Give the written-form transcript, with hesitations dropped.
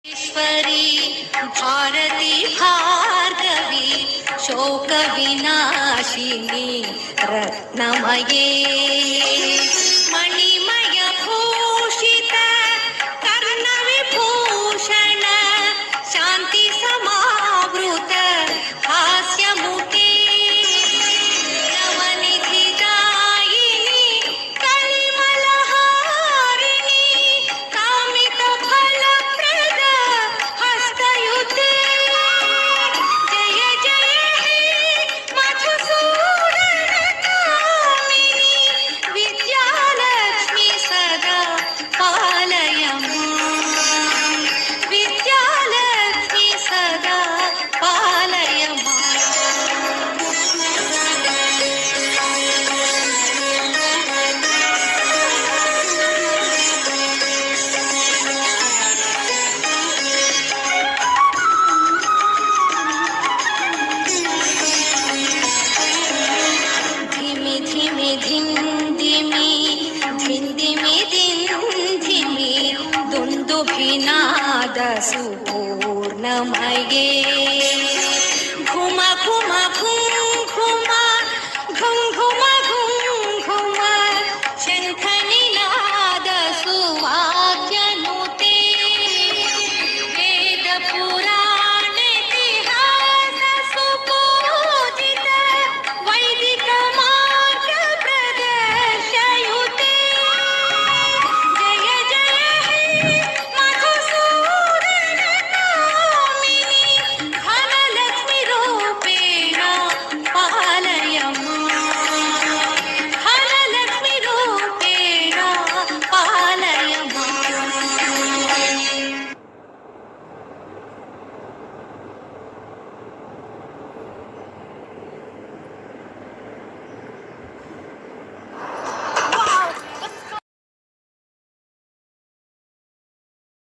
ईश्वरी भारती भार्गवी शोकविनाशिनी रत्नमये मणिमय भूषित कर्णविभूषण शांति समावृत हास्यमुखे नवनिधिदायिनी कलिमलहारिणी कामितफलप्रद हस्तयुते जय जय हे मधुसूदन कामिनी विद्यालक्ष्मी सदा पालय मां विद्यालक्ष्मी सदा पालय मां धिमि धिमि धिं धिमि धिं धिमि धिं धिमि दुन्दुभिनाद सुपूर्णमये घुम घुम घुं